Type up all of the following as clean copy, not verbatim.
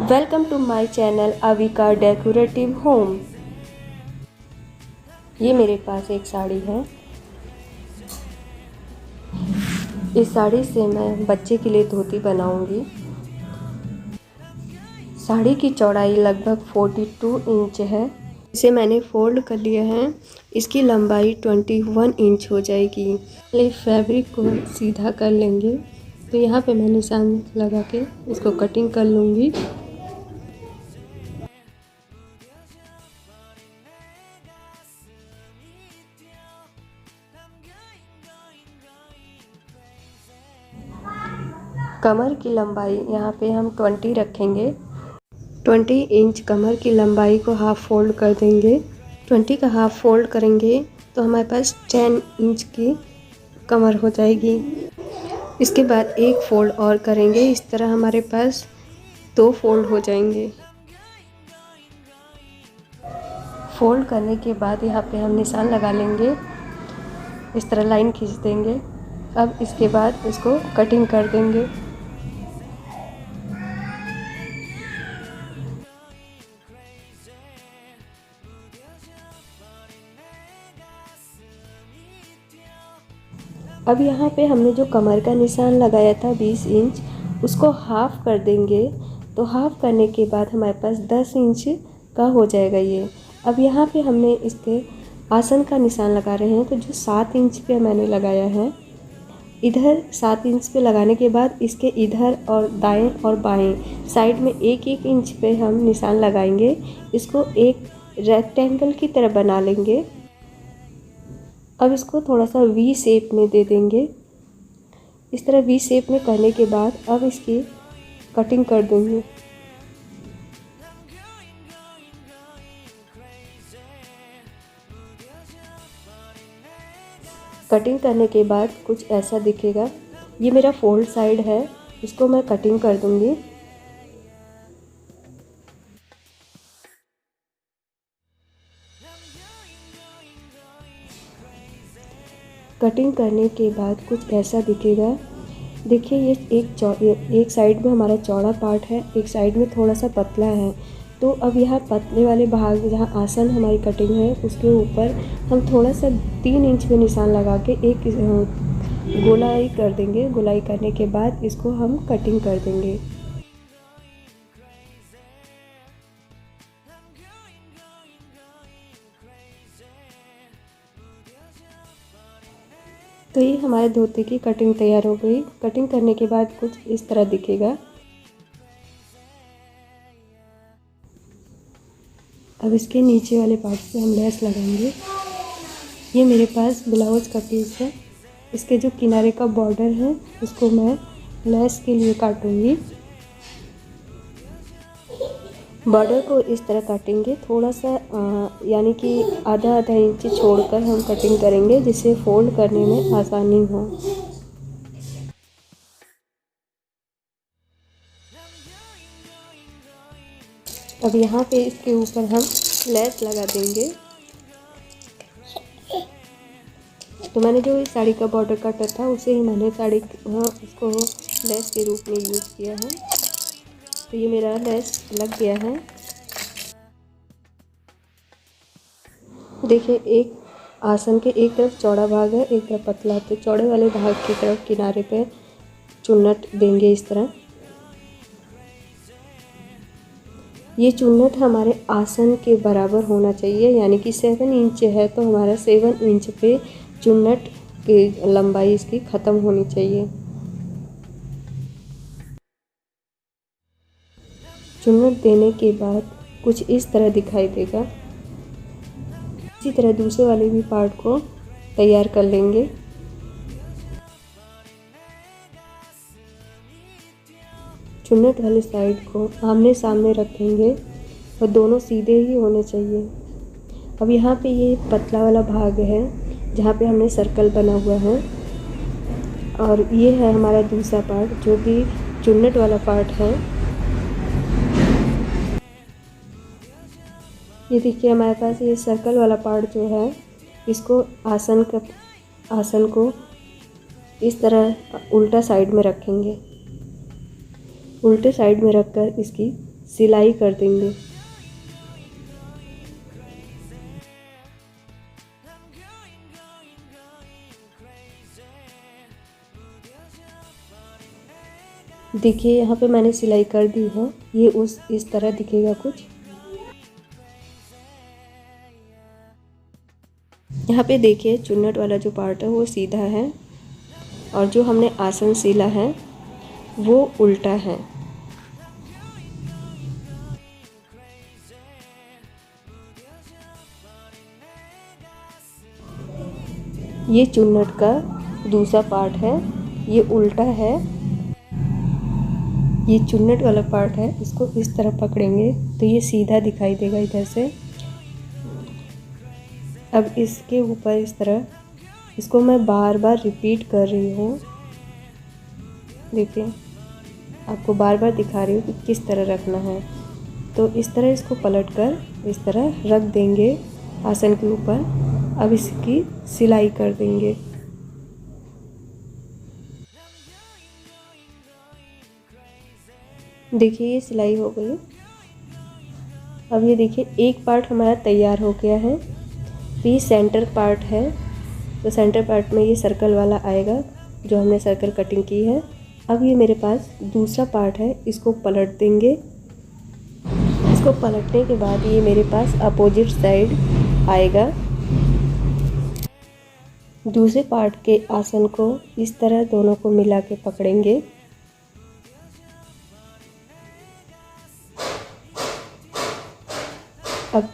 Welcome to my channel Avika decorative home. ये मेरे पास एक साड़ी है। इस साड़ी से मैं बच्चे के लिए धोती बनाऊंगी। साड़ी की चौड़ाई लगभग 42 इंच है। इसे मैंने फोल्ड कर लिया है। इसकी लंबाई 21 इंच हो जाएगी। पहले फैब्रिक को सीधा कर लेंगे। तो यहाँ पे मैं निशान लगा के इसको कटिंग कर लूँगी। कमर की लंबाई यहाँ पे हम 20 रखेंगे। 20 इंच कमर की लंबाई को हाफ फोल्ड कर देंगे। 20 का हाफ फोल्ड करेंगे तो हमारे पास 10 इंच की कमर हो जाएगी। इसके बाद एक फोल्ड और करेंगे। इस तरह हमारे पास 2 फोल्ड हो जाएंगे। फोल्ड करने के बाद यहाँ पे हम निशान लगा लेंगे। इस तरह लाइन खींच देंगे। अब इसके बाद इसको कटिंग कर देंगे। अब यहाँ पे हमने जो कमर का निशान लगाया था 20 इंच, उसको हाफ कर देंगे। तो हाफ करने के बाद हमारे पास 10 इंच का हो जाएगा ये। अब यहाँ पे हमने इसके आसन का निशान लगा रहे हैं। तो जो 7 इंच पे मैंने लगाया है, इधर 7 इंच पे लगाने के बाद इसके इधर और दाएं और बाएं साइड में 1-1 इंच पे हम निशान लगाएंगे। इसको एक रेक्टेंगल की तरह बना लेंगे। अब इसको थोड़ा सा वी शेप में दे देंगे। इस तरह वी शेप में करने के बाद अब इसकी कटिंग कर देंगे। कटिंग करने के बाद कुछ ऐसा दिखेगा। ये मेरा फोल्ड साइड है, इसको मैं कटिंग कर दूंगी। कटिंग करने के बाद कुछ ऐसा दिखेगा। देखिए ये एक साइड में हमारा चौड़ा पार्ट है, एक साइड में थोड़ा सा पतला है। तो अब यहाँ पतले वाले भाग जहाँ आसन हमारी कटिंग है उसके ऊपर हम थोड़ा सा 3 इंच में निशान लगा के एक गोलाई कर देंगे। गोलाई करने के बाद इसको हम कटिंग कर देंगे। तो ये हमारे धोती की कटिंग तैयार हो गई। कटिंग करने के बाद कुछ इस तरह दिखेगा। अब इसके नीचे वाले पार्ट पे हम लेस लगाएंगे। ये मेरे पास ब्लाउज का पीस है। इसके जो किनारे का बॉर्डर है उसको मैं लेस के लिए काटूंगी। बॉर्डर को इस तरह काटेंगे, थोड़ा सा यानी कि आधा इंच छोड़कर हम कटिंग करेंगे जिससे फोल्ड करने में आसानी हो। अब यहाँ पे इसके ऊपर हम लेस लगा देंगे। तो मैंने जो इस साड़ी का बॉर्डर काटा था उसे ही मैंने उसको लेस के रूप में यूज़ किया है। तो ये मेरा लेस लग गया है। देखिए एक आसन के एक तरफ चौड़ा भाग है, एक तरफ पतला। तो चौड़े वाले भाग की तरफ किनारे पे चुन्नट देंगे इस तरह। ये चुन्नट हमारे आसन के बराबर होना चाहिए, यानी कि 7 इंच है तो हमारा 7 इंच पे चुन्नट की लंबाई इसकी ख़त्म होनी चाहिए। चुन्नट देने के बाद कुछ इस तरह दिखाई देगा। इसी तरह दूसरे वाले भी पार्ट को तैयार कर लेंगे। चुन्नट वाले साइड को आमने सामने रखेंगे और दोनों सीधे ही होने चाहिए। अब यहाँ पे ये पतला वाला भाग है जहाँ पे हमने सर्कल बना हुआ है, और ये है हमारा दूसरा पार्ट जो कि चुन्नट वाला पार्ट है। ये देखिए हमारे पास ये सर्कल वाला पार्ट जो है, इसको आसन को इस तरह उल्टा साइड में रखेंगे। उल्टे साइड में रखकर इसकी सिलाई कर देंगे। देखिए यहाँ पे मैंने सिलाई कर दी है, ये इस तरह दिखेगा कुछ। यहाँ पे देखिए चुन्नट वाला जो पार्ट है वो सीधा है और जो हमने आसन सिला है वो उल्टा है। ये चुन्नट का दूसरा पार्ट है, ये उल्टा है। ये चुन्नट वाला पार्ट है, इसको इस तरह पकड़ेंगे तो ये सीधा दिखाई देगा इधर से। अब इसके ऊपर इस तरह, इसको मैं बार बार रिपीट कर रही हूँ। देखिए आपको बार बार दिखा रही हूँ कि किस तरह रखना है। तो इस तरह इसको पलट कर इस तरह रख देंगे आसन के ऊपर। अब इसकी सिलाई कर देंगे। देखिए ये सिलाई हो गई। अब ये देखिए एक पार्ट हमारा तैयार हो गया है। तो ये सेंटर पार्ट है, तो सेंटर पार्ट में ये सर्कल वाला आएगा जो हमने सर्कल कटिंग की है। अब ये मेरे पास दूसरा पार्ट है, इसको पलट देंगे। इसको पलटने के बाद ये मेरे पास अपोजिट साइड आएगा। दूसरे पार्ट के आसन को इस तरह दोनों को मिला के पकड़ेंगे। अब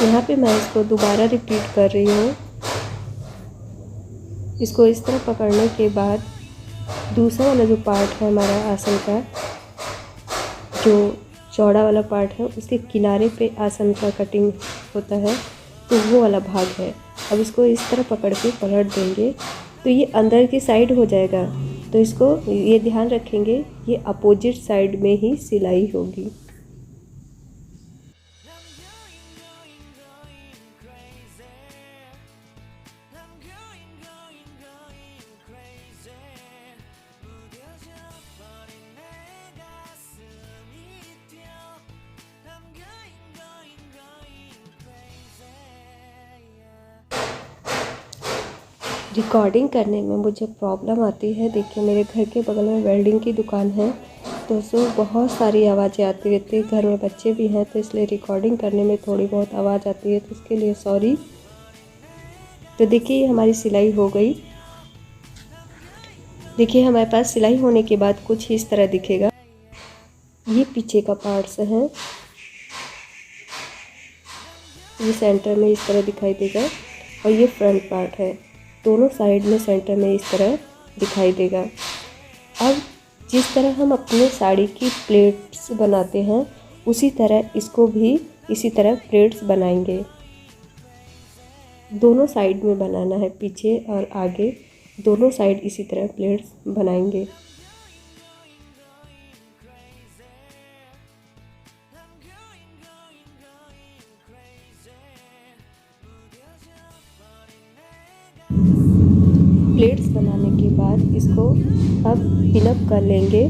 यहाँ पे मैं इसको दोबारा रिपीट कर रही हूँ। इसको इस तरह पकड़ने के बाद दूसरा वाला जो पार्ट है हमारा आसन का, जो चौड़ा वाला पार्ट है, उसके किनारे पे आसन का कटिंग होता है, तो वो वाला भाग है। अब इसको इस तरह पकड़ के पलट देंगे तो ये अंदर की साइड हो जाएगा। तो इसको ये ध्यान रखेंगे, ये अपोजिट साइड में ही सिलाई होगी। रिकॉर्डिंग करने में मुझे प्रॉब्लम आती है। देखिए मेरे घर के बगल में वेल्डिंग की दुकान है, तो उसमें बहुत सारी आवाज़ें आती रहती है। घर में बच्चे भी हैं, तो इसलिए रिकॉर्डिंग करने में थोड़ी बहुत आवाज़ आती है, तो उसके लिए सॉरी। तो देखिए हमारी सिलाई हो गई। देखिए हमारे पास सिलाई होने के बाद कुछ इस तरह दिखेगा। ये पीछे का पार्ट्स है, ये सेंटर में इस तरह दिखाई देगा, और ये फ्रंट पार्ट है, दोनों साइड में सेंटर में इस तरह दिखाई देगा। अब जिस तरह हम अपने साड़ी की प्लेट्स बनाते हैं, उसी तरह इसको भी इसी तरह प्लेट्स बनाएंगे। दोनों साइड में बनाना है, पीछे और आगे दोनों साइड इसी तरह प्लेट्स बनाएंगे। प्लेट्स बनाने के बाद इसको अब पिनअप कर लेंगे।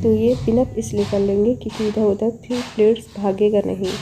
तो ये पिनअप इसलिए कर लेंगे क्योंकि इधर उधर फिर प्लेट्स भागेगा नहीं।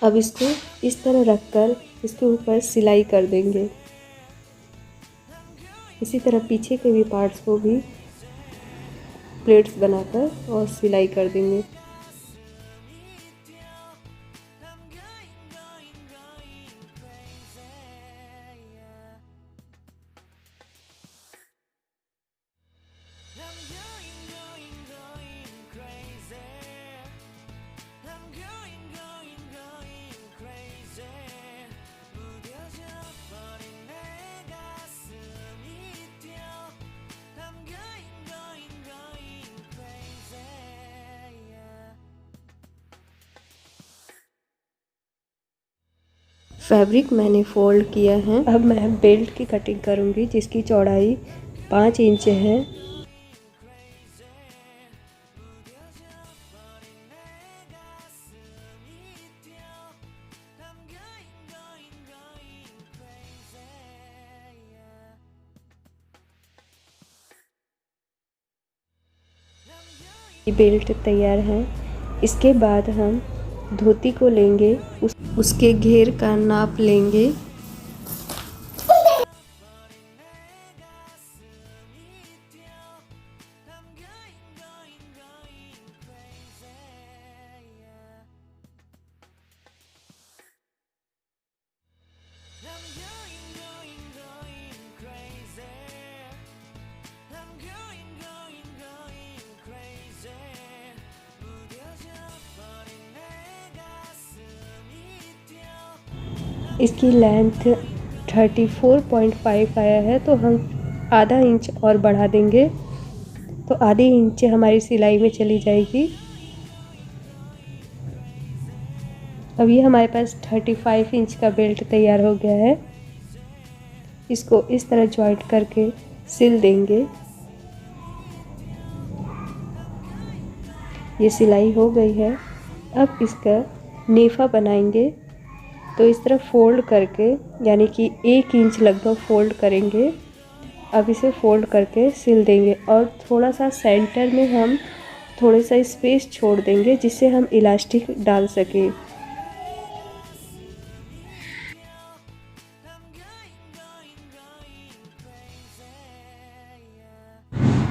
अब इसको इस तरह रखकर इसके ऊपर सिलाई कर देंगे। इसी तरह पीछे के भी पार्ट्स को भी प्लेट्स बनाकर और सिलाई कर देंगे। अब फैब्रिक मैंने फ़ोल्ड किया है। अब मैं बेल्ट की कटिंग करूँगी जिसकी चौड़ाई 5 इंच है। ये बेल्ट तैयार है। इसके बाद हम धोती को लेंगे, उसके घेर का नाप लेंगे। इसकी लेंथ 34.5 आया है, तो हम आधा इंच और बढ़ा देंगे तो आधी इंच हमारी सिलाई में चली जाएगी। अब ये हमारे पास 35 इंच का बेल्ट तैयार हो गया है। इसको इस तरह जॉइंट करके सिल देंगे। ये सिलाई हो गई है। अब इसका नेफा बनाएंगे, तो इस तरह फोल्ड करके, यानी कि 1 इंच लगभग फोल्ड करेंगे। अब इसे फोल्ड करके सिल देंगे और थोड़ा सा सेंटर में हम थोड़ा सा स्पेस छोड़ देंगे जिससे हम इलास्टिक डाल सकें।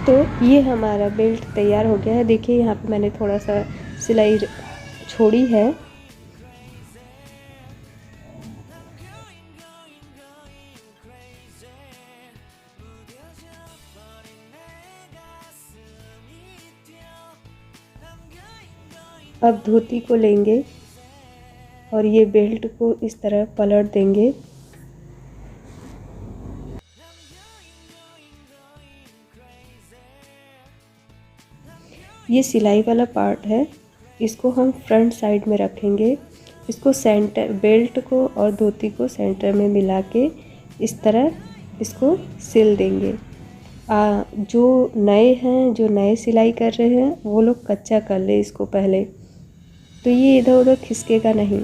तो ये हमारा बेल्ट तैयार हो गया है। देखिए यहाँ पे मैंने थोड़ा सा सिलाई छोड़ी है। अब धोती को लेंगे और ये बेल्ट को इस तरह पलट देंगे। ये सिलाई वाला पार्ट है, इसको हम फ्रंट साइड में रखेंगे। इसको सेंटर, बेल्ट को और धोती को सेंटर में मिला के इस तरह इसको सिल देंगे। जो नए हैं, जो नए सिलाई कर रहे हैं, वो लोग कच्चा कर ले इसको पहले, तो ये इधर उधर खिसकेगा नहीं।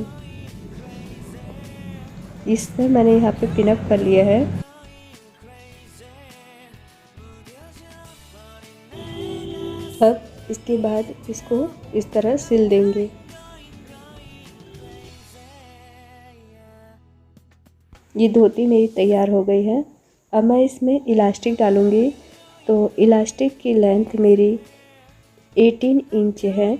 इस तरह मैंने यहाँ पे पिनअप कर लिया है। अब इसके बाद इसको इस तरह सिल देंगे। ये धोती मेरी तैयार हो गई है। अब मैं इसमें इलास्टिक डालूँगी, तो इलास्टिक की लेंथ मेरी 18 इंच है।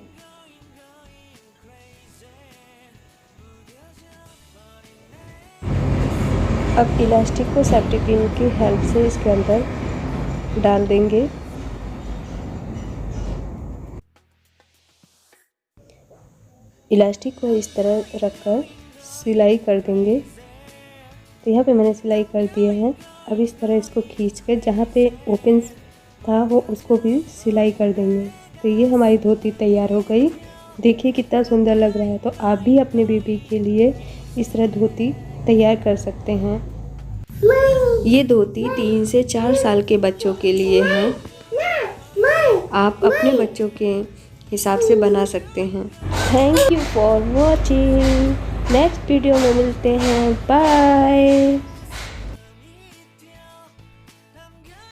अब इलास्टिक को सेफ्टी पिन की हेल्प से इसके अंदर डाल देंगे। इलास्टिक को इस तरह रखकर सिलाई कर देंगे। तो यहाँ पे मैंने सिलाई कर दिया है। अब इस तरह इसको खींच कर जहाँ पे ओपन था वो उसको भी सिलाई कर देंगे। तो ये हमारी धोती तैयार हो गई। देखिए कितना सुंदर लग रहा है। तो आप भी अपने बेबी के लिए इस तरह धोती तैयार कर सकते हैं। ये धोती 3 से 4 साल के बच्चों के लिए है। आप अपने बच्चों के हिसाब से बना सकते हैं। Thank you for watching. Next video में मिलते हैं। बाय।